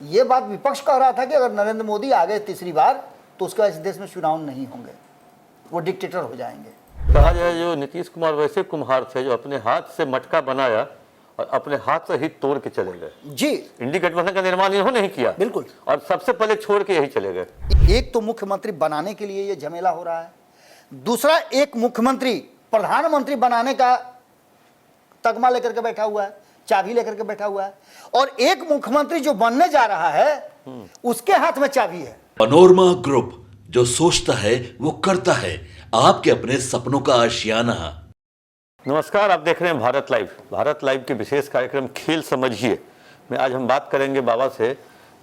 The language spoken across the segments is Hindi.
ये बात विपक्ष कह रहा था कि अगर नरेंद्र मोदी आ गए तीसरी बार तो उसके बाद इस देश में चुनाव नहीं होंगे, वो डिक्टेटर हो जाएंगे। कहा जाए जो नीतीश कुमार वैसे कुम्हार थे जो अपने हाथ से मटका बनाया और अपने हाथ से ही तोड़ के चले गए। जी, इंडी गठबंधन का निर्माण इन्होंने ही किया, बिल्कुल, और सबसे पहले छोड़ के यही चले गए। एक तो मुख्यमंत्री बनाने के लिए ये झमेला हो रहा है, दूसरा एक मुख्यमंत्री प्रधानमंत्री बनाने का तगमा लेकर के बैठा हुआ है, चाबी लेकर के बैठा हुआ है, और एक मुख्यमंत्री जो बनने जा रहा है उसके हाथ में चाबी है। पनोरमा ग्रुप, जो सोचता है वो करता है, आपके अपने सपनों का आशियाना। नमस्कार, आप देख रहे हैं भारत लाइव। भारत लाइव के विशेष कार्यक्रम खेल समझिए में आज हम बात करेंगे बाबा से,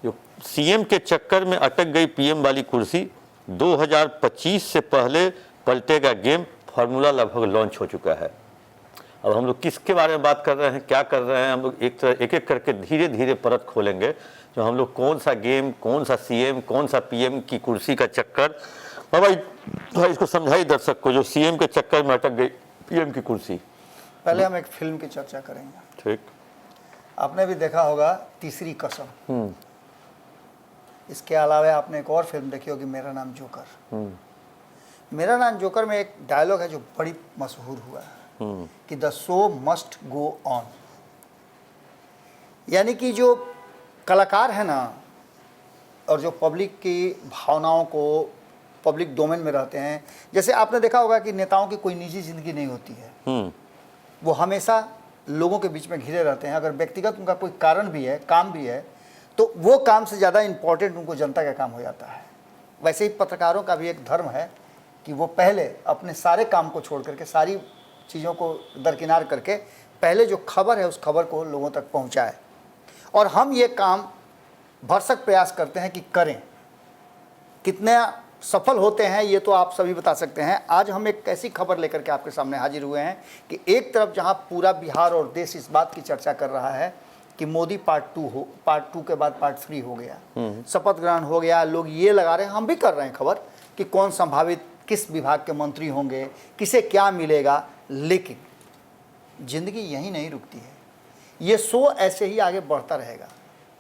जो सीएम के चक्कर में अटक गई पीएम वाली कुर्सी। 2025 से पहले पलटेगा गेम, फार्मूला लगभग लॉन्च हो चुका है। अब हम लोग किसके बारे में बात कर रहे हैं, क्या कर रहे हैं, हम लोग एक एक करके धीरे धीरे परत खोलेंगे। जो हम लोग कौन सा गेम, कौन सा सीएम, कौन सा पीएम की कुर्सी का चक्कर। बाबा भाई इसको समझाइए दर्शक को, जो सीएम के चक्कर में अटक गई पीएम की कुर्सी। पहले हम एक फिल्म की चर्चा करेंगे। ठीक, आपने भी देखा होगा तीसरी कसम। इसके अलावा आपने एक और फिल्म देखी होगी, मेरा नाम जोकर। मेरा नाम जोकर में एक डायलॉग है जो बड़ी मशहूर हुआ है कि the show must go on. यानी कि जो कलाकार है ना, और जो पब्लिक की भावनाओं को, पब्लिक डोमेन में रहते हैं, जैसे आपने देखा होगा कि नेताओं की कोई निजी जिंदगी नहीं होती है, वो हमेशा लोगों के बीच में घिरे रहते हैं। अगर व्यक्तिगत उनका कोई कारण भी है, काम भी है, तो वो काम से ज़्यादा इम्पोर्टेंट उनको जनता का काम हो जाता है। वैसे ही पत्रकारों का भी एक धर्म है कि वो पहले अपने सारे काम को छोड़ करके, सारी चीज़ों को दरकिनार करके, पहले जो खबर है उस खबर को लोगों तक पहुंचाए। और हम ये काम भरसक प्रयास करते हैं कि करें। कितने सफल होते हैं ये तो आप सभी बता सकते हैं। आज हम एक ऐसी खबर लेकर के आपके सामने हाजिर हुए हैं कि एक तरफ जहां पूरा बिहार और देश इस बात की चर्चा कर रहा है कि मोदी पार्ट 2 के बाद पार्ट 3 हो गया, शपथ ग्रहण हो गया, लोग ये लगा रहे हैं, हम भी कर रहे हैं खबर कि कौन संभावित किस विभाग के मंत्री होंगे, किसे क्या मिलेगा। लेकिन जिंदगी यहीं नहीं रुकती है, ये शो ऐसे ही आगे बढ़ता रहेगा।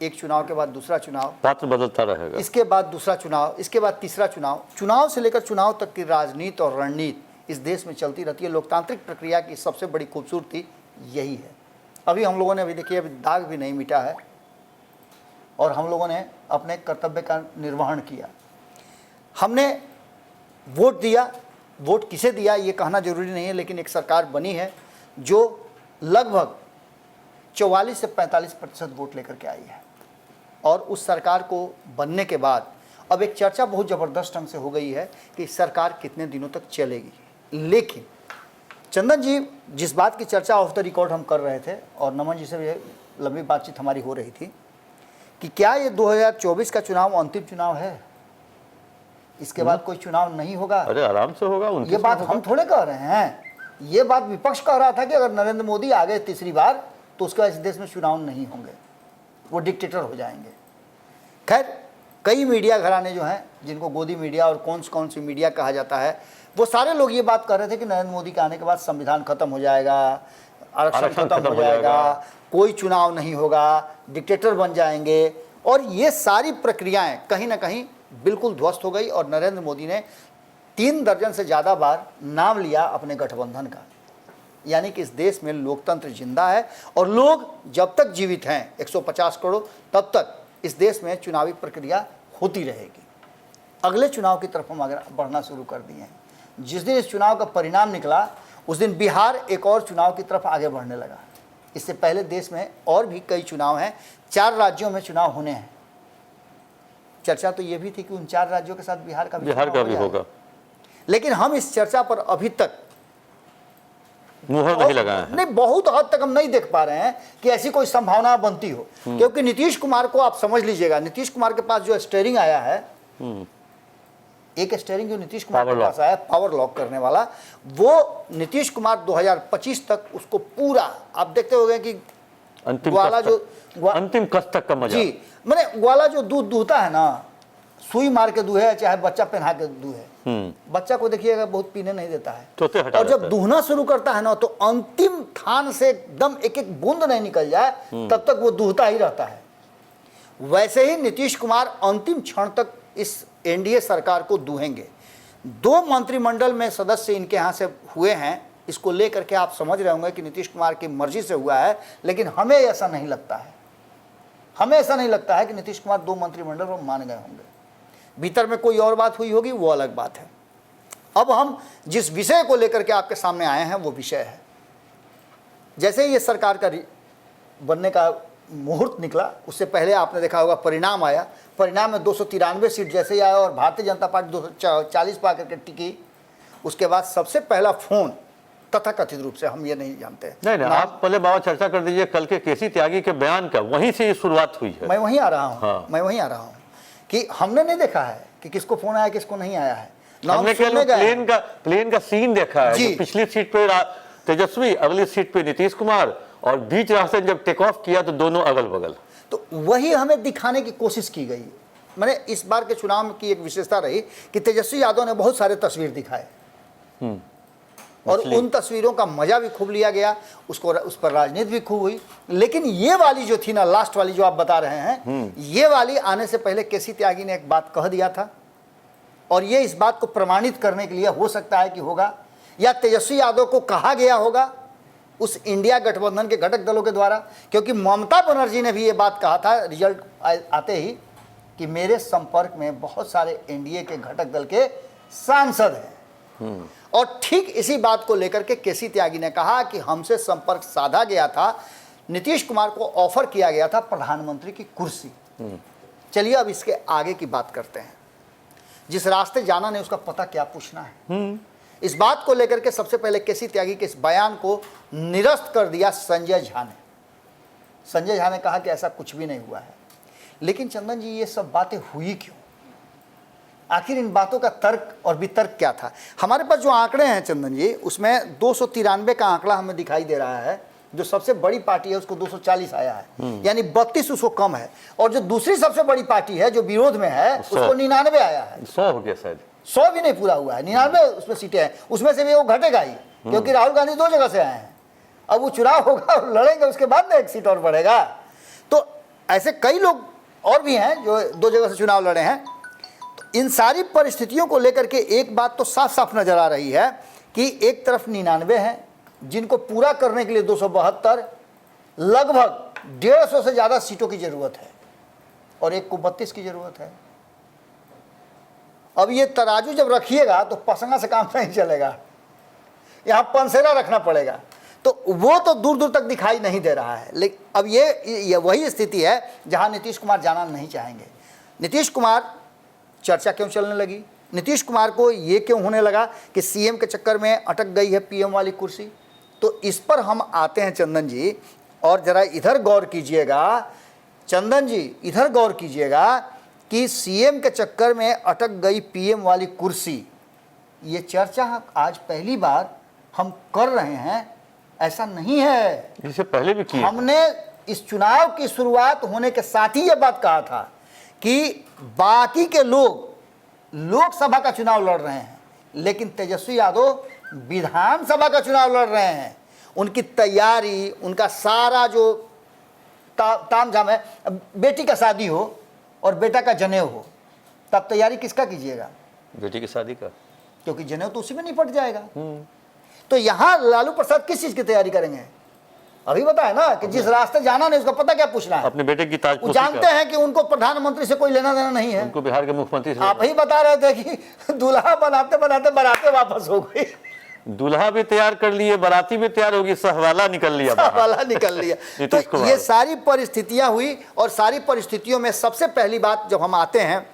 एक चुनाव के बाद दूसरा चुनाव, पात्र बदलता रहेगा, इसके बाद दूसरा चुनाव, इसके बाद तीसरा चुनाव, चुनाव से लेकर चुनाव तक की राजनीति और रणनीति इस देश में चलती रहती है। लोकतांत्रिक प्रक्रिया की सबसे बड़ी खूबसूरती यही है। अभी हम लोगों ने देखिए, अभी दाग भी नहीं मिटा है और हम लोगों ने अपने कर्तव्य का निर्वहन किया। हमने वोट दिया, वोट किसे दिया ये कहना जरूरी नहीं है, लेकिन एक सरकार बनी है जो लगभग 44 से 45% वोट लेकर के आई है। और उस सरकार को बनने के बाद अब एक चर्चा बहुत ज़बरदस्त ढंग से हो गई है कि सरकार कितने दिनों तक चलेगी। लेकिन चंदन जी, जिस बात की चर्चा ऑफ द रिकॉर्ड हम कर रहे थे और नमन जी से भी लंबी बातचीत हमारी हो रही थी कि क्या ये 2024 का चुनाव अंतिम चुनाव है, इसके बाद कोई चुनाव नहीं होगा? अरे आराम से होगा। ये बात हम थोड़े कह रहे हैं, ये बात विपक्ष कह रहा था कि अगर नरेंद्र मोदी आ गए तीसरी बार तो उसके बाद इस देश में चुनाव नहीं होंगे, वो डिक्टेटर हो जाएंगे। खैर, कई मीडिया घराने जो हैं, जिनको गोदी मीडिया और कौन सी मीडिया कहा जाता है, वो सारे लोग ये बात कर रहे थे कि नरेंद्र मोदी के आने के बाद संविधान खत्म हो जाएगा, आरक्षण खत्म हो जाएगा, कोई चुनाव नहीं होगा, डिक्टेटर बन जाएंगे। और ये सारी प्रक्रियाएं कहीं ना कहीं बिल्कुल ध्वस्त हो गई और नरेंद्र मोदी ने 3 दर्जन से ज़्यादा बार नाम लिया अपने गठबंधन का। यानी कि इस देश में लोकतंत्र जिंदा है और लोग जब तक जीवित हैं, 150 करोड़, तब तक इस देश में चुनावी प्रक्रिया होती रहेगी। अगले चुनाव की तरफ हम आगे बढ़ना शुरू कर दिए हैं। जिस दिन इस चुनाव का परिणाम निकला उस दिन बिहार एक और चुनाव की तरफ आगे बढ़ने लगा। इससे पहले देश में और भी कई चुनाव हैं, 4 राज्यों में चुनाव होने हैं। चर्चा तो ये भी थी कि उन 4 राज्यों के साथ बिहार का भी होगा, लेकिन हम इस चर्चा पर अभी तक मुहर नहीं लगाए हैं। नहीं, बहुत हद तक हम नहीं देख पा रहे हैं कि ऐसी कोई संभावना बनती हो। क्योंकि नीतीश कुमार को आप समझ लीजिएगा, नीतीश कुमार के पास जो स्टीयरिंग आया है, एक स्टीयरिंग जो नीतीश कुमार के पास आया है, पावर लॉक करने वाला, वो नीतीश कुमार 2025 तक उसको पूरा, आप देखते होंगे कि अंतिम कस तक का मजा। जी, मैंने ग्वाला जो दूध दूहता है ना, सुई मार के दूहे चाहे बच्चा पहना के दूहे, बच्चा को देखिएगा बहुत पीने नहीं देता है। और जब दूहना शुरू करता है ना, तो अंतिम थान से एकदम एक एक बूंद नहीं निकल जाए तब तक वो दूहता ही रहता है। वैसे ही नीतीश कुमार अंतिम क्षण तक इस एनडीए सरकार को दूहेंगे। 2 मंत्रिमंडल में सदस्य इनके यहाँ से हुए हैं, इसको लेकर के आप समझ रहे होंगे कि नीतीश कुमार की मर्जी से हुआ है, लेकिन हमें ऐसा नहीं लगता है। हमें ऐसा नहीं लगता है कि नीतीश कुमार 2 मंत्रिमंडल में मान गए होंगे। भीतर में कोई और बात हुई होगी, वो अलग बात है। अब हम जिस विषय को लेकर के आपके सामने आए हैं वो विषय है, जैसे ही ये सरकार का बनने का मुहूर्त निकला, उससे पहले आपने देखा होगा परिणाम आया। परिणाम में 293 सीट जैसे ही आया और भारतीय जनता पार्टी 240 पा करके टिकी। उसके बाद सबसे पहला फोन तथाकथित रूप से, हम ये नहीं जानते। नहीं आप पहले बाबा चर्चा कर दीजिए कल के केसी त्यागी के बयान का, वहीं से ये शुरुआत हुई है। मैं वहीं आ रहा हूँ। हाँ। मैं वहीं आ रहा हूँ कि हमने नहीं देखा है कि किसको फोन आया किसको नहीं आया है। हमने केवल प्लेन का सीन देखा है, जो पिछली सीट पे तेजस्वी, अगली सीट पे नीतीश कुमार, और बीच रास्ते जब टेक ऑफ किया तो दोनों अगल बगल। तो वही हमें दिखाने की कोशिश की गई। मैंने इस बार के चुनाव की एक विशेषता रही कि तेजस्वी यादव ने बहुत सारे तस्वीर दिखाए और उन तस्वीरों का मजा भी खूब लिया गया, उस पर राजनीति भी खूब हुई। लेकिन ये वाली जो थी ना, लास्ट वाली जो आप बता रहे हैं, ये वाली आने से पहले केसी त्यागी ने एक बात कह दिया था, और ये इस बात को प्रमाणित करने के लिए हो सकता है कि होगा, या तेजस्वी यादव को कहा गया होगा उस इंडिया गठबंधन के घटक दलों के द्वारा, क्योंकि ममता बनर्जी ने भी ये बात कहा था रिजल्ट आते ही कि मेरे संपर्क में बहुत सारे एनडीए के घटक दल के सांसद हैं। और ठीक इसी बात को लेकर के केसी त्यागी ने कहा कि हमसे संपर्क साधा गया था, नीतीश कुमार को ऑफर किया गया था प्रधानमंत्री की कुर्सी। चलिए अब इसके आगे की बात करते हैं। जिस रास्ते जाना नहीं उसका पता क्या पूछना है। इस बात को लेकर के सबसे पहले केसी त्यागी के इस बयान को निरस्त कर दिया संजय झा ने। संजय झा ने कहा कि ऐसा कुछ भी नहीं हुआ है। लेकिन चंदन जी, ये सब बातें हुई क्यों? आखिर इन बातों का तर्क और वितर्क क्या था? हमारे पास जो आंकड़े हैं चंदन जी, उसमें 293 का आंकड़ा हमें दिखाई दे रहा है। जो सबसे बड़ी पार्टी है उसको 240 आया है, यानी 32 उसको कम है। और जो दूसरी सबसे बड़ी पार्टी है जो विरोध में है उसको 99 आया है। 100 हो गया शायद, 100 भी नहीं पूरा हुआ है, 99 उसमें सीटें हैं। उसमें से भी वो घटेगा ही, क्योंकि राहुल गांधी 2 जगह से आए हैं। अब वो चुनाव होगा और लड़ेंगे, उसके बाद में 1 सीट और बढ़ेगा। तो ऐसे कई लोग और भी हैं जो 2 जगह से चुनाव लड़े हैं। तो इन सारी परिस्थितियों को लेकर के एक बात तो साफ साफ नजर आ रही है कि एक तरफ 99 हैं जिनको पूरा करने के लिए 272, लगभग 150 से ज़्यादा सीटों की जरूरत है, और एक को 32 की जरूरत है। अब ये तराजू जब रखिएगा तो पसंगा से काम नहीं चलेगा, यहाँ पंसेरा रखना पड़ेगा। तो वो तो दूर दूर तक दिखाई नहीं दे रहा है। लेकिन अब ये वही स्थिति है जहाँ नीतीश कुमार जाना नहीं चाहेंगे। नीतीश कुमार चर्चा क्यों चलने लगी? नीतीश कुमार को ये क्यों होने लगा कि सीएम के चक्कर में अटक गई है पीएम वाली कुर्सी? तो इस पर हम आते हैं चंदन जी, और ज़रा इधर गौर कीजिएगा चंदन जी, इधर गौर कीजिएगा कि सीएम के चक्कर में अटक गई पीएम वाली कुर्सी, ये चर्चा आज पहली बार हम कर रहे हैं, ऐसा नहीं है। इससे पहले भी किया। हमने इस चुनाव की शुरुआत होने के साथ ही ये बात कहा था कि बाकी के लोग लोकसभा का चुनाव लड़ रहे हैं, लेकिन तेजस्वी यादव विधानसभा का चुनाव लड़ रहे हैं। उनकी तैयारी, उनका सारा जो तामझाम है, बेटी का शादी हो और बेटा का जनेऊ हो, तब तैयारी किसका कीजिएगा? बेटी की शादी का, क्योंकि जनेऊ तो उसी में निपट जाएगा। तो यहाँ लालू प्रसाद किस चीज की तैयारी करेंगे? अभी बताया ना कि जिस रास्ते जाना नहीं उसका पता क्या पूछना है। अपने बेटे की ताज वो जानते हैं कि उनको प्रधानमंत्री से कोई लेना देना नहीं है। उनको बिहार के मुख्यमंत्री से आप ही बता रहे थे कि दूल्हा बनाते बनाते बारातें वापस हो गई। दूल्हा भी तैयार कर लिए, बाराती भी तैयार होगी, सहवाला निकल लिया, सहवाला निकल लिया। तो ये सारी परिस्थितियां हुई, और सारी परिस्थितियों में सबसे पहली बात जब हम आते हैं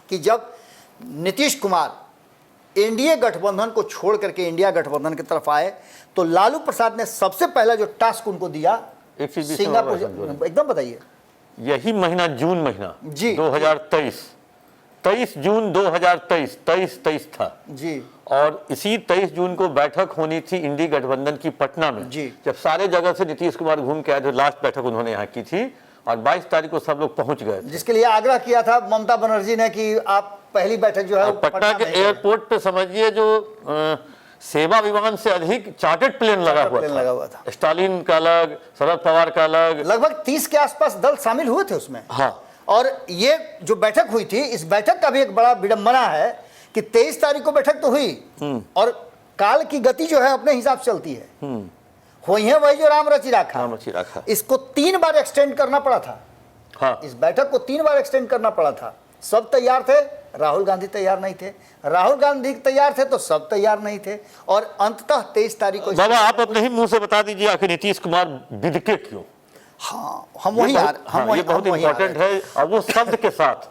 कि जब नीतीश कुमार एनडीए गठबंधन को छोड़ करके इंडिया गठबंधन की तरफ आए, तो लालू प्रसाद ने सबसे पहला जो टास्क उनको दिया, सिंगापुर, एकदम बताइए। यही महीना, जून महीना जी 2023, 23 जून 2023, 23 था जी। और इसी 23 जून को बैठक होनी थी इंडी गठबंधन की पटना में जी। जब सारे जगह से नीतीश कुमार घूम के आए थे। लास्ट बैठक उन्होंने यहाँ की थी और 22 तारीख को सब लोग पहुंच गए, जिसके लिए आग्रह किया था ममता बनर्जी ने कि आप पहली बैठक जो है पटना के एयरपोर्ट पे समझिए जो सेवा विमान से अधिक चार्टर्ड प्लेन लगा हुआ था। स्टालिन का अलग, शरद पवार का अलग, लगभग 30 के आसपास दल शामिल हुए थे उसमें। हाँ। और ये जो बैठक हुई थी, इस बैठक का भी एक बड़ा विडंबना है कि 23 तारीख को बैठक तो हुई और काल की गति जो है अपने हिसाब से चलती है। हुई है वही जो राम रचि राखा। इसको 3 बार एक्सटेंड करना पड़ा था। हाँ। इस बैठक को 3 बार एक्सटेंड करना पड़ा था। सब तैयार थे, राहुल गांधी तैयार नहीं थे। राहुल गांधी तैयार थे तो सब तैयार नहीं थे और अंततः 23 तारीख को। बाबा आप अपने ही मुंह से बता दीजिए आखिर नीतीश कुमार बिदके क्यों? हाँ, हम वही ये बहुत इंपॉर्टेंट है। और वो शब्द के साथ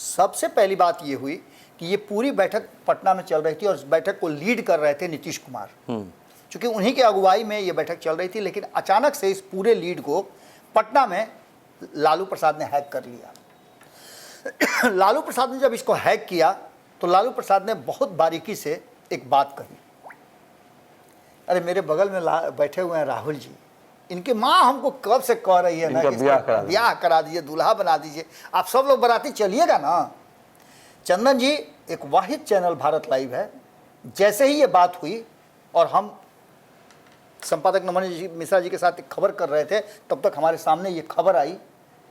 सबसे पहली बात ये हुई कि ये पूरी बैठक पटना में चल रही थी और इस बैठक को लीड कर रहे थे नीतीश कुमार, क्योंकि उन्हीं की अगुवाई में ये बैठक चल रही थी। लेकिन अचानक से इस पूरे लीड को पटना में लालू प्रसाद ने हैक कर लिया। लालू प्रसाद ने जब इसको हैक किया तो लालू प्रसाद ने बहुत बारीकी से एक बात कही। अरे मेरे बगल में बैठे हुए हैं राहुल जी, इनकी माँ हमको कब से कह रही है ना कि ब्याह करा दीजिए, दूल्हा बना दीजिए, आप सब लोग बाराती चलिएगा ना। चंदन जी, एक वाहिद चैनल भारत लाइव है, जैसे ही ये बात हुई और हम संपादक नमन जी मिश्रा जी के साथ एक खबर कर रहे थे, तब तक हमारे सामने ये खबर आई।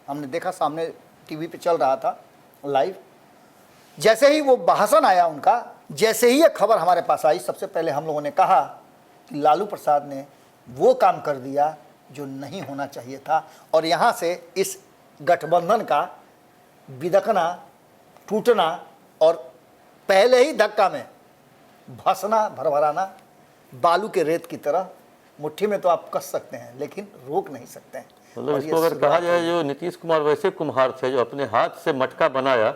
हमने देखा सामने टीवी पे चल रहा था लाइव। जैसे ही वो भाषण आया उनका, जैसे ही ये खबर हमारे पास आई, सबसे पहले हम लोगों ने कहा कि लालू प्रसाद ने वो काम कर दिया जो नहीं होना चाहिए था और यहाँ से इस गठबंधन का बिदकना, टूटना और पहले ही धक्का में भसना, भरभराना बालू के रेत की तरह मुट्ठी में तो आप कस सकते हैं लेकिन रोक नहीं सकते हैं। मतलब इसको अगर कहा जाए, जो नीतीश कुमार वैसे कुम्हार थे जो अपने हाथ से मटका बनाया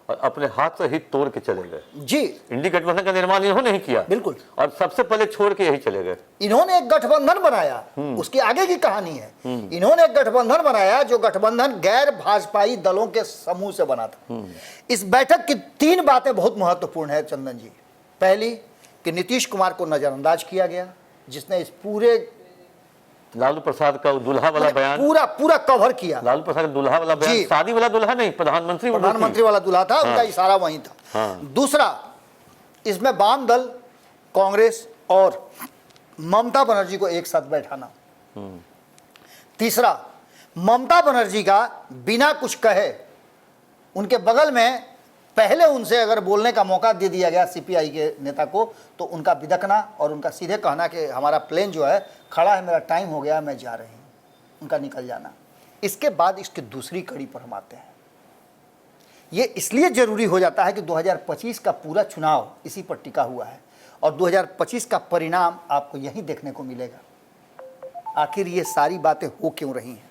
और अपने हाथ से ही तोड़ के चले गए। जी, इंडी गठबंधन का निर्माण इन्होंने नहीं किया, बिल्कुल, और सबसे पहले छोड़ के यही चले गए। इन्होंने एक गठबंधन बनाया, उसकी आगे की कहानी है। इन्होंने एक गठबंधन बनाया जो गठबंधन गैर भाजपाई दलों के समूह से बना था। इस बैठक की 3 बातें बहुत महत्वपूर्ण है चंदन जी। पहली कि नीतीश कुमार को नजरअंदाज किया गया, जिसने इस पूरे लालू प्रसाद का दुल्हा वाला बयान पूरा कवर किया। लालू प्रसाद का दुल्हा वाला बयान, शादी वाला दुल्हा नहीं, प्रधानमंत्री वाला दुल्हा था। उनका इशारा वहीं था। दूसरा, इसमें वाम दल, कांग्रेस और ममता बनर्जी को एक साथ बैठाना। तीसरा, ममता बनर्जी का बिना कुछ कहे उनके बगल में पहले उनसे अगर बोलने का मौका दे दिया गया सीपीआई के नेता को, तो उनका बिदकना और उनका सीधे कहना कि हमारा प्लेन जो है खड़ा है, मेरा टाइम हो गया, मैं जा रही हूँ, उनका निकल जाना। इसके बाद इसकी दूसरी कड़ी पर हम आते हैं। ये इसलिए ज़रूरी हो जाता है कि 2025 का पूरा चुनाव इसी पर टिका हुआ है और 2025 का परिणाम आपको यहीं देखने को मिलेगा। आखिर ये सारी बातें हो क्यों रही हैं?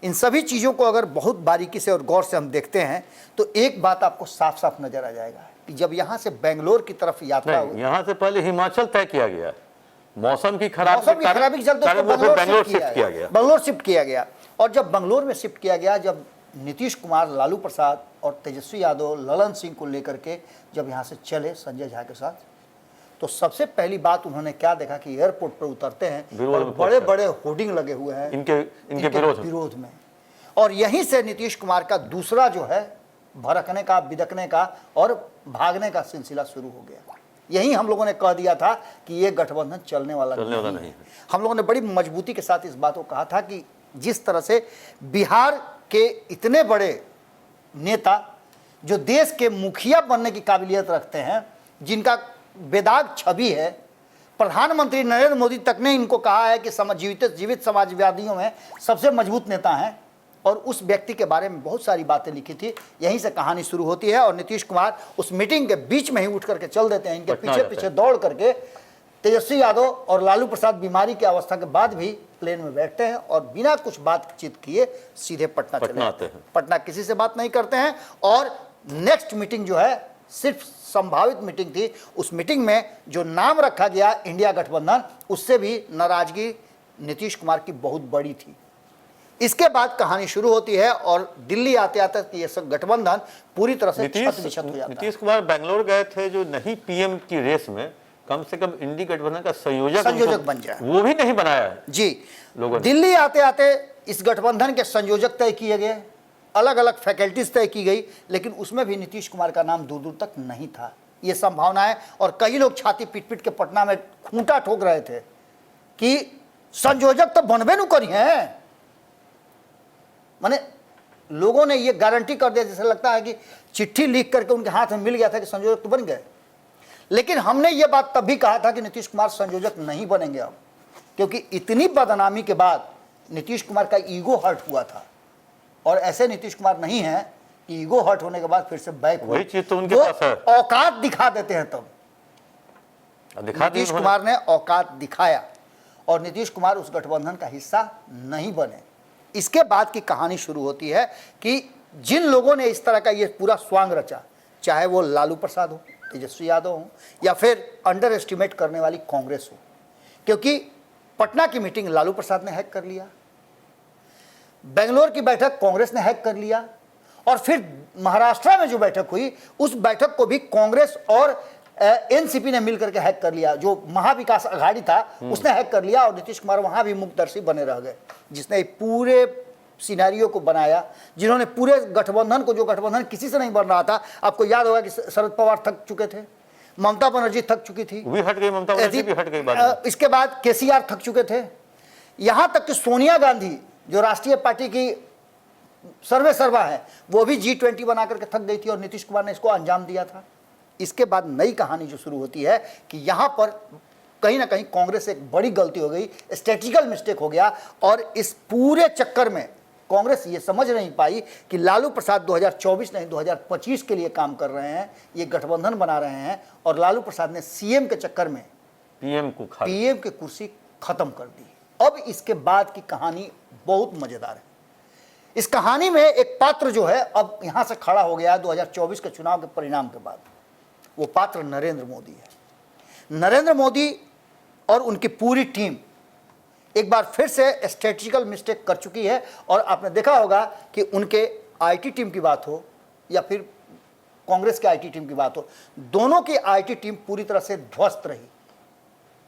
इन सभी चीज़ों को अगर बहुत बारीकी से और गौर से हम देखते हैं तो एक बात आपको साफ साफ नजर आ जाएगा कि जब यहाँ से बेंगलोर की तरफ यात्रा हुई, यहाँ से पहले हिमाचल तय किया गया, मौसम की खराबी के चलते बंगलोर शिफ्ट किया गया। और जब बंगलोर में शिफ्ट किया गया, जब नीतीश कुमार, लालू प्रसाद और तेजस्वी यादव, ललन सिंह को लेकर के जब यहाँ से चले संजय झा के साथ, तो सबसे पहली बात उन्होंने क्या देखा कि एयरपोर्ट पर उतरते हैं और बड़े बड़े होर्डिंग लगे हुए हैं इनके विरोध में। और यहीं से नीतीश कुमार का दूसरा जो है भड़कने का, बिदकने का और भागने का सिलसिला शुरू हो गया। यही हम लोगों ने कह दिया था कि ये गठबंधन चलने वाला नहीं है। हम लोगों ने बड़ी मजबूती के साथ इस बात को कहा था कि जिस तरह से बिहार के इतने बड़े नेता जो देश के मुखिया बनने की काबिलियत रखते हैं, जिनका बेदाग छवि है, प्रधानमंत्री नरेंद्र मोदी तक ने इनको कहा है कि जीवित समाजवादियों में सबसे मजबूत नेता हैं, और उस व्यक्ति के बारे में बहुत सारी बातें लिखी थी। यहीं से कहानी शुरू होती है और नीतीश कुमार उस मीटिंग के बीच में ही उठ करके चल देते हैं। इनके पीछे पीछे दौड़ करके तेजस्वी यादव और लालू प्रसाद बीमारी की अवस्था के बाद भी प्लेन में बैठते हैं और बिना कुछ बातचीत किए सीधे पटना चले आते हैं। पटना किसी से बात नहीं करते हैं और नेक्स्ट मीटिंग जो है सिर्फ संभावित मीटिंग थी। उस मीटिंग में जो नाम रखा गया इंडिया गठबंधन, उससे भी नाराजगी नीतीश कुमार की बहुत बड़ी थी। इसके बाद कहानी शुरू होती है और दिल्ली आते आते ये सब गठबंधन पूरी तरह से छत-बिछत हो जाता है। नीतीश कुमार बेंगलोर गए थे जो नहीं पीएम की रेस में, कम से कम इंडी गठबंधन का संयोजक बन जाए, वो भी नहीं बनाया है जी। लोगों ने दिल्ली आते आते इस गठबंधन के संयोजक तय किए गए, अलग अलग फैकल्टीज तय की गई, लेकिन उसमें भी नीतीश कुमार का नाम दूर दूर तक नहीं था। ये संभावना है और कई लोग छाती पीट पीट के पटना में खूंटा ठोक रहे थे कि संयोजक तो बनबे न करी हैं। माने लोगों ने ये गारंटी कर दिया, जैसे लगता है कि चिट्ठी लिख करके उनके हाथ में मिल गया था कि संयोजक तो बन गए। लेकिन हमने ये बात तब भी कहा था कि नीतीश कुमार संयोजक नहीं बनेंगे अब, क्योंकि इतनी बदनामी के बाद नीतीश कुमार का ईगो हर्ट हुआ था। और ऐसे नीतीश कुमार नहीं है कि ईगो हर्ट होने के बाद फिर से बैक वही चीज तो उनके पास है, औकात दिखा देते हैं। तब नीतीश कुमार ने औकात दिखाया और नीतीश कुमार उस गठबंधन का हिस्सा नहीं बने। इसके बाद की कहानी शुरू होती है कि जिन लोगों ने इस तरह का ये पूरा स्वांग रचा, चाहे वो लालू प्रसाद हो, तेजस्वी यादव हो, या फिर अंडर एस्टिमेट करने वाली कांग्रेस हो, क्योंकि पटना की मीटिंग लालू प्रसाद ने हैक कर लिया, बेंगलोर की बैठक कांग्रेस ने हैक कर लिया, और फिर महाराष्ट्र में जो बैठक हुई उस बैठक को भी कांग्रेस और एनसीपी ने मिलकर के हैक कर लिया। जो महाविकास अघाड़ी था उसने हैक कर लिया और नीतीश कुमार वहां भी मुखदर्शी बने रह गए, जिसने पूरे सिनेरियो को बनाया, जिन्होंने पूरे गठबंधन को, जो गठबंधन किसी से नहीं बन रहा था। आपको याद होगा कि शरद पवार थक चुके थे, ममता बनर्जी थक चुकी थी, भी हट गई, ममता बनर्जी भी हट गई बाद में। इसके बाद केसीआर थक चुके थे, यहां तक कि सोनिया गांधी जो राष्ट्रीय पार्टी की सर्वे सर्वा है वो भी G20 बना करके थक गई थी और नीतीश कुमार ने इसको अंजाम दिया था। इसके बाद नई कहानी जो शुरू होती है कि यहां पर कहीं ना कहीं कांग्रेस से एक बड़ी गलती हो गई, स्ट्रेटेजिकल मिस्टेक हो गया, और इस पूरे चक्कर में कांग्रेस ये समझ नहीं पाई कि लालू प्रसाद 2024 नहीं 2025 के लिए काम कर रहे हैं, ये गठबंधन बना रहे हैं, और लालू प्रसाद ने सीएम के चक्कर में पीएम की कुर्सी खत्म कर दी। अब इसके बाद की कहानी बहुत मजेदार है। इस कहानी में एक पात्र जो है अब यहां से खड़ा हो गया 2024 के चुनाव के परिणाम के बाद। वो पात्र नरेंद्र मोदी है। नरेंद्र मोदी और उनकी पूरी टीम एक बार फिर से स्ट्रेटेजिकल मिस्टेक कर चुकी है, और आपने देखा होगा कि उनके आईटी टीम की बात हो या फिर कांग्रेस के आईटी टीम की बात हो, दोनों की आईटी टीम पूरी तरह से ध्वस्त रही।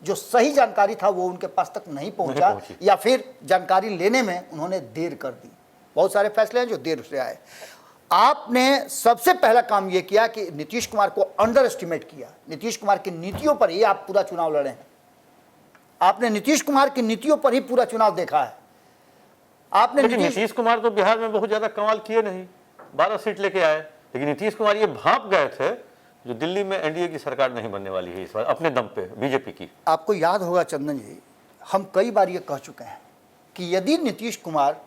जो सही जानकारी था वो उनके पास तक नहीं पहुंचा, या फिर जानकारी लेने में उन्होंने देर कर दी। बहुत सारे फैसले हैं जो देर से आए। आपने सबसे पहला काम यह किया कि नीतीश कुमार को अंडर एस्टिमेट किया। नीतीश कुमार की नीतियों पर ही आप पूरा चुनाव लड़े हैं। आपने नीतीश कुमार की नीतियों पर ही पूरा चुनाव देखा है। आपने नीतीश कुमार तो बिहार में बहुत ज्यादा कमाल किए नहीं, 12 सीट लेके आए, लेकिन नीतीश कुमार ये भाप गए थे जो दिल्ली में एनडीए की सरकार नहीं बनने वाली है इस बार, अपने दम पे बीजेपी की। आपको याद होगा चंदन जी, हम कई बार ये कह चुके हैं कि यदि नीतीश कुमार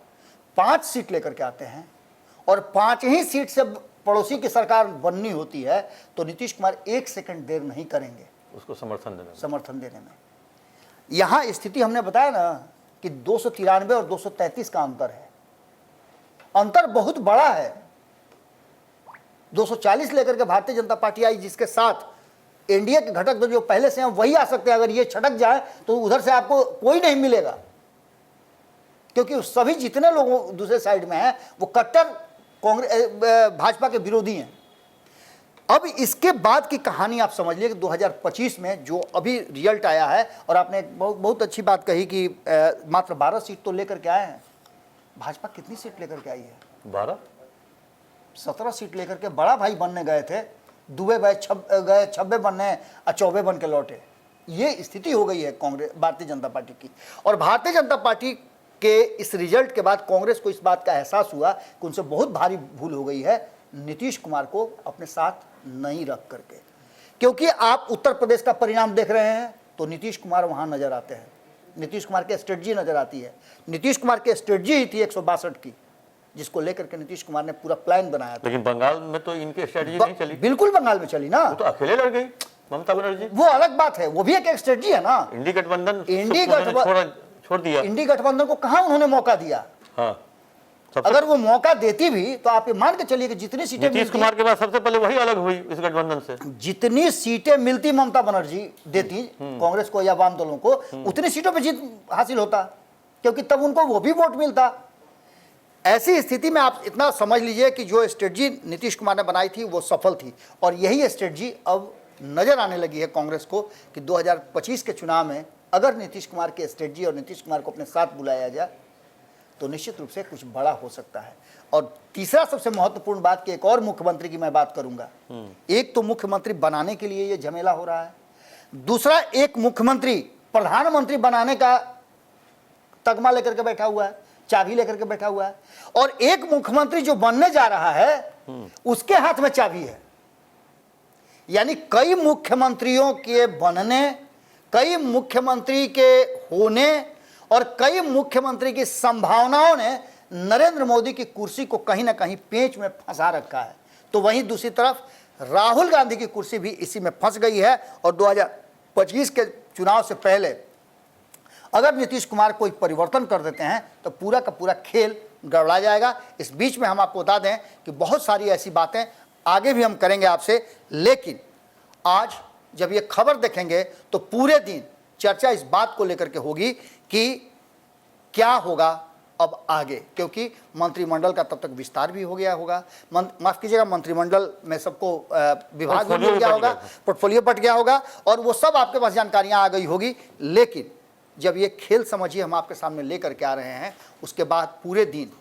5 सीट लेकर के आते हैं और 5 ही सीट से पड़ोसी की सरकार बननी होती है, तो नीतीश कुमार 1 सेकंड देर नहीं करेंगे उसको समर्थन देने में। यहां स्थिति हमने बताया ना कि 293 और 233 का अंतर है। अंतर बहुत बड़ा है। 240 लेकर के भारतीय जनता पार्टी आई, जिसके साथ एनडीए के घटक जो पहले से हैं वही आ सकते हैं। अगर ये छटक जाए तो उधर से आपको कोई नहीं मिलेगा, क्योंकि सभी जितने लोग दूसरे साइड में हैं वो कट्टर कांग्रेस भाजपा के विरोधी हैं। अब इसके बाद की कहानी आप समझ लीजिए कि 2025 में जो अभी रिजल्ट आया है, और आपने बहुत अच्छी बात कही कि मात्र 12 सीट तो लेकर के आए हैं। भाजपा कितनी सीट लेकर के आई है? 17 सीट लेकर के बड़ा भाई बनने गए थे, दुबे गए 26 बनने और 24 बन के लौटे। ये स्थिति हो गई है कांग्रेस भारतीय जनता पार्टी की। और भारतीय जनता पार्टी के इस रिजल्ट के बाद कांग्रेस को इस बात का एहसास हुआ कि उनसे बहुत भारी भूल हो गई है नीतीश कुमार को अपने साथ नहीं रख करके। क्योंकि आप उत्तर प्रदेश का परिणाम देख रहे हैं तो नीतीश कुमार वहां नजर आते हैं, नीतीश कुमार की स्ट्रेटजी नजर आती है। नीतीश कुमार की स्ट्रेटजी ही थी 162 की, जिसको लेकर के नीतीश कुमार ने पूरा प्लान बनाया था। लेकिन बंगाल में तो इनकी स्ट्रेटजी नहीं चली। बिल्कुल बंगाल में चली ना, वो तो अकेले लड़ गई ममता बनर्जी। वो अलग बात है, वो भी एक स्ट्रेटजी है ना। इंडी गठबंधन छोड़ दिया। इंडी गठबंधन को कहां उन्होंने मौका दिया? हाँ, अगर वो मौका देती भी तो आप ये मान के चलिए कि जितनी सीटें नीतीश कुमार के बाद सबसे पहले वही अलग हुई इस गठबंधन से। जितनी सीटें मिलती ममता बनर्जी देती कांग्रेस को या वाम दलों को, उतनी सीटों पे जीत हासिल होता, क्योंकि तब उनको वो भी वोट मिलता। ऐसी स्थिति में आप इतना समझ लीजिए कि जो स्ट्रेटजी नीतीश कुमार ने बनाई थी वो सफल थी, और यही स्ट्रेटजी अब नजर आने लगी है कांग्रेस को कि 2025 के चुनाव में अगर नीतीश कुमार की स्ट्रेटजी और नीतीश कुमार को अपने साथ बुलाया जाए तो निश्चित रूप से कुछ बड़ा हो सकता है। और तीसरा सबसे महत्वपूर्ण बात कि एक और मुख्यमंत्री की मैं बात करूंगा। एक तो मुख्यमंत्री बनाने के लिए ये झमेला हो रहा है, दूसरा एक मुख्यमंत्री प्रधानमंत्री बनाने का तगमा लेकर के बैठा हुआ है चाबी लेकर के बैठा हुआ है, और एक मुख्यमंत्री जो बनने जा रहा है उसके हाथ में चाबी है। यानी कई मुख्यमंत्रियों के बनने, कई मुख्यमंत्री के होने और कई मुख्यमंत्री की संभावनाओं ने नरेंद्र मोदी की कुर्सी को कहीं ना कहीं पेंच में फंसा रखा है। तो वहीं दूसरी तरफ राहुल गांधी की कुर्सी भी इसी में फंस गई है, और 2025 के चुनाव से पहले अगर नीतीश कुमार कोई परिवर्तन कर देते हैं तो पूरा का पूरा खेल गड़बड़ा जाएगा। इस बीच में हम आपको बता दें कि बहुत सारी ऐसी बातें आगे भी हम करेंगे आपसे, लेकिन आज जब ये खबर देखेंगे तो पूरे दिन चर्चा इस बात को लेकर के होगी कि क्या होगा अब आगे, क्योंकि मंत्रिमंडल का तब तक विस्तार भी हो गया होगा। माफ कीजिएगा, मंत्रिमंडल में सबको विभाग भी मिल गया होगा, पोर्टफोलियो बट गया होगा, और वो सब आपके पास जानकारियां आ गई होगी। लेकिन जब ये खेल समझिए हम आपके सामने लेकर के आ रहे हैं, उसके बाद पूरे दिन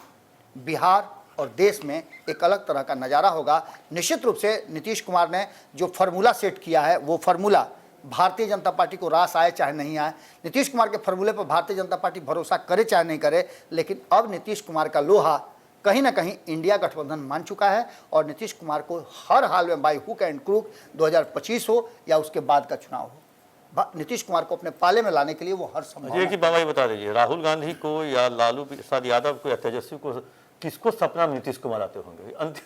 बिहार और देश में एक अलग तरह का नज़ारा होगा। निश्चित रूप से नीतीश कुमार ने जो फार्मूला सेट किया है, वो फार्मूला भारतीय जनता पार्टी को रास आए चाहे नहीं आए, नीतीश कुमार के फार्मूले पर भारतीय जनता पार्टी भरोसा करे चाहे नहीं करे, लेकिन अब नीतीश कुमार का लोहा कहीं ना कहीं इंडिया गठबंधन मान चुका है, और नीतीश कुमार को हर हाल में बाई हुक एंड क्रूक 2025 हो या उसके बाद का चुनाव हो, नीतीश कुमार को अपने पाले में लाने के लिए वो हर संभव। ये कि बाबा ये बता दीजिए, राहुल गांधी को या लालू प्रसाद यादव को या तेजस्वी को, किसको सपना नीतीश कुमार आते होंगे अंतिम?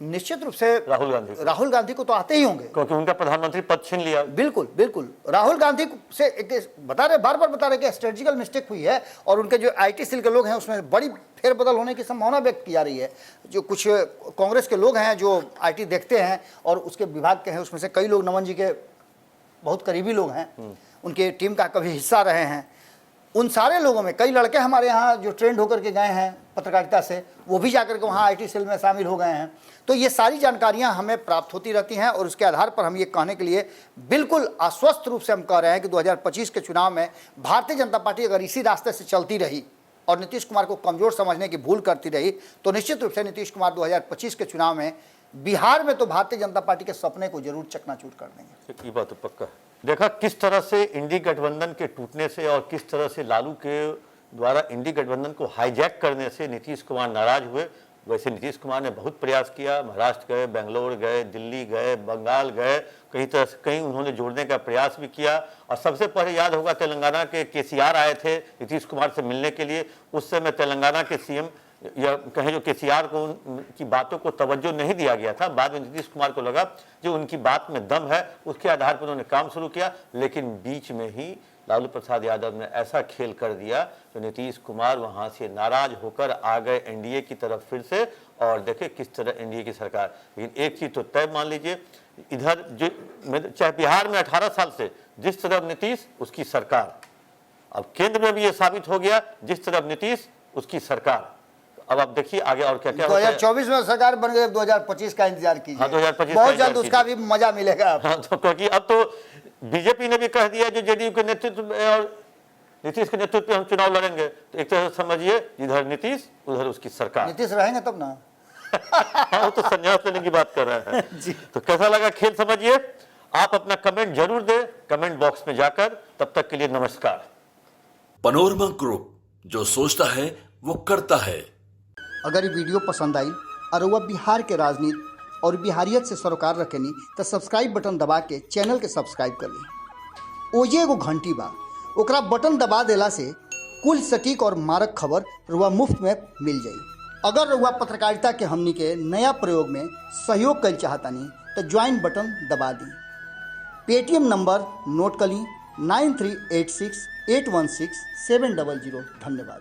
निश्चित रूप से राहुल गांधी को तो आते ही होंगे, क्योंकि उनका प्रधानमंत्री पद छीन लिया। बिल्कुल बिल्कुल, राहुल गांधी से एक बार बार बता रहे कि स्ट्रेटेजिकल मिस्टेक हुई है, और उनके जो आईटी सेल के लोग हैं उसमें बड़ी फेरबदल होने की संभावना व्यक्त की जा रही है। जो कुछ कांग्रेस के लोग हैं जो आईटी देखते हैं और उसके विभाग के हैं, उसमें से कई लोग नमन जी के बहुत करीबी लोग हैं, उनके टीम का कभी हिस्सा रहे हैं। उन सारे लोगों में कई लड़के हमारे यहाँ जो ट्रेंड होकर के गए हैं पत्रकारिता से, वो भी जाकर के वहाँ आईटी सेल में शामिल हो गए हैं। तो ये सारी जानकारियाँ हमें प्राप्त होती रहती हैं, और उसके आधार पर हम ये कहने के लिए बिल्कुल आश्वस्त रूप से हम कह रहे हैं कि 2025 के चुनाव में भारतीय जनता पार्टी अगर इसी रास्ते से चलती रही और नीतीश कुमार को कमज़ोर समझने की भूल करती रही, तो निश्चित रूप से नीतीश कुमार 2025 के चुनाव में बिहार में तो भारतीय जनता पार्टी के सपने को जरूर चकनाचूर कर देंगे। ये बात तो पक्का है। देखा किस तरह से इंडी गठबंधन के टूटने से और किस तरह से लालू के द्वारा इंडी गठबंधन को हाईजैक करने से नीतीश कुमार नाराज हुए। वैसे नीतीश कुमार ने बहुत प्रयास किया, महाराष्ट्र गए, बेंगलोर गए, दिल्ली गए, बंगाल गए, कहीं उन्होंने जोड़ने का प्रयास भी किया। और सबसे पहले याद होगा तेलंगाना के केसीआर आए थे नीतीश कुमार से मिलने के लिए। उस समय तेलंगाना के सीएम या कहें जो केसीआर को की बातों को तवज्जो नहीं दिया गया था। बाद में नीतीश कुमार को लगा जो उनकी बात में दम है, उसके आधार पर उन्होंने काम शुरू किया। लेकिन बीच में ही लालू प्रसाद यादव ने ऐसा खेल कर दिया जो नीतीश कुमार वहां से नाराज होकर आ गए एनडीए की तरफ फिर से। और देखे किस तरह एनडीए की सरकार। लेकिन एक चीज तो तय मान लीजिए, इधर जो चाहे बिहार में 18 साल से जिस तरफ नीतीश उसकी सरकार, अब केंद्र में भी ये साबित हो गया जिस तरफ नीतीश उसकी सरकार। अब आप देखिए आगे और क्या क्या 2024 में सरकार बन गई, 2025 का इंतजार कीजिए। हाँ, 2025 बहुत जल्द उसका भी मजा मिलेगा। हाँ, तो क्योंकि अब तो बीजेपी ने भी कह दिया जो जेडीयू के नेतृत्व में और नीतीश के नेतृत्व में हम चुनाव लड़ेंगे। तो एक तरह से समझिए इधर नीतीश उधर उसकी सरकार। नीतीश रहेंगे तब ना। हाँ, वो तो संन्यास लेने की बात कर रहे हैं जी। तो कैसा लगा खेल समझिए। आप अपना कमेंट जरूर दें कमेंट बॉक्स में जाकर। तब तक के लिए नमस्कार। पनोरमा ग्रुप, जो सोचता है वो करता है। अगर ये वीडियो पसंद आई और वह बिहार के राजनीति और बिहारियत से सरोकार रखेनी तो सब्सक्राइब बटन दबा के चैनल के सब्सक्राइब कर ली। ओजे एगो घंटी बा, ओकरा बटन दबा देला से कुल सटीक और मारक खबर रुआ मुफ्त में मिल जाई। अगर रुआ पत्रकारिता के हमनी के नया प्रयोग में सहयोग कर चाहतानी तो ज्वाइन बटन दबा दी। पेटीएम नंबर नोट कर ली 9386816700। धन्यवाद।